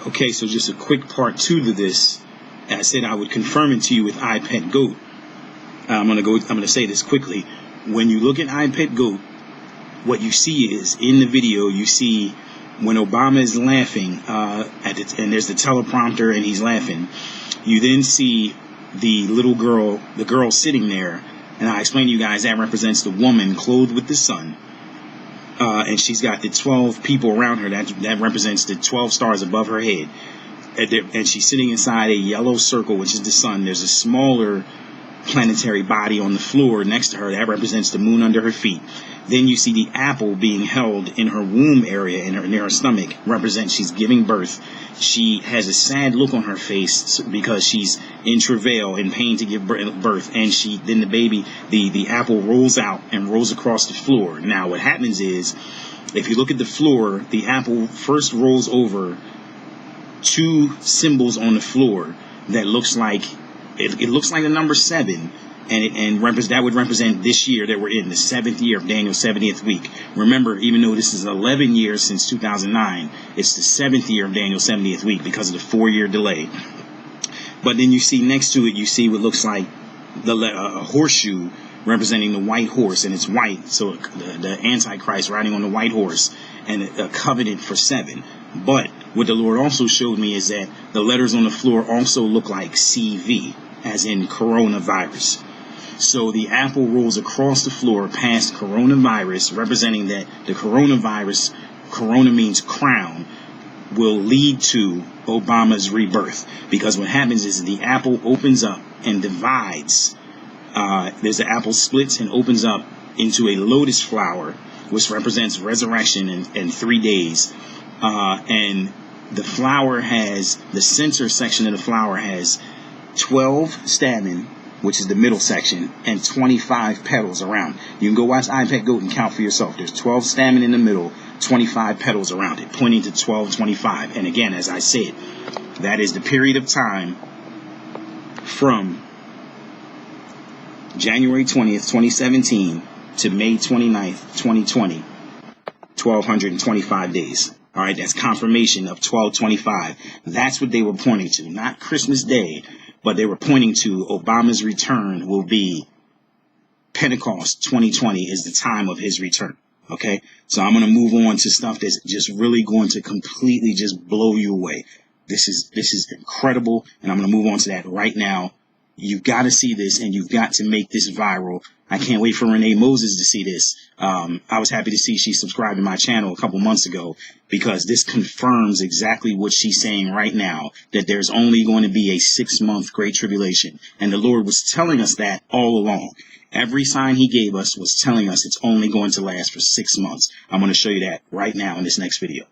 Okay, so just a quick part two to this. I said I would confirm it to you with I Pet Goat. I'm gonna say this quickly. When you look at I Pet Goat, what you see is in the video you see when Obama is laughing and there's the teleprompter and he's laughing. You then see the little girl, the girl sitting there, and I explained to you guys that represents the woman clothed with the sun. And she's got the 12 people around her. That represents the 12 stars above her head. And she's sitting inside a yellow circle, which is the sun. There's a smaller planetary body on the floor next to her. That represents the moon under her feet. Then you see the apple being held in her womb area, near her stomach, represents she's giving birth. She has a sad look on her face because she's in travail, in pain to give birth. And then the baby, the apple rolls out and rolls across the floor. Now what happens is, if you look at the floor, the apple first rolls over two symbols on the floor that looks like it looks like the number 7, and that would represent this year that we're in, the 7th year of Daniel's 70th week. Remember, even though this is 11 years since 2009, it's the 7th year of Daniel's 70th week because of the 4-year delay. But then you see next to it, you see what looks like a horseshoe representing the white horse, and it's white, so the Antichrist riding on the white horse, and a covenant for 7. But what the Lord also showed me is that the letters on the floor also look like CV, as in coronavirus. So the apple rolls across the floor past coronavirus, representing that the coronavirus, corona means crown, will lead to Obama's rebirth. Because what happens is the apple opens up and divides. There's the apple splits and opens up into a lotus flower, which represents resurrection in 3 days. And the flower has, the center section of the flower has 12 stamen, which is the middle section, and 25 petals around. You can go watch I Pet Goat and count for yourself. There's 12 stamen in the middle, 25 petals around it, pointing to 1225. And again, as I said, that is the period of time from January 20th, 2017 to May 29th, 2020, 1225 days. All right, that's confirmation of 1225. That's what they were pointing to, not Christmas Day, but they were pointing to Obama's return will be Pentecost 2020 is the time of his return. Okay, so I'm going to move on to stuff that's just really going to completely just blow you away. This is incredible, and I'm going to move on to that right now. You've got to see this, and you've got to make this viral. I can't wait for Renee Moses to see this. I was happy to see she subscribed to my channel a couple months ago, because this confirms exactly what she's saying right now, that there's only going to be a 6-month Great Tribulation. And the Lord was telling us that all along. Every sign he gave us was telling us it's only going to last for 6 months. I'm going to show you that right now in this next video.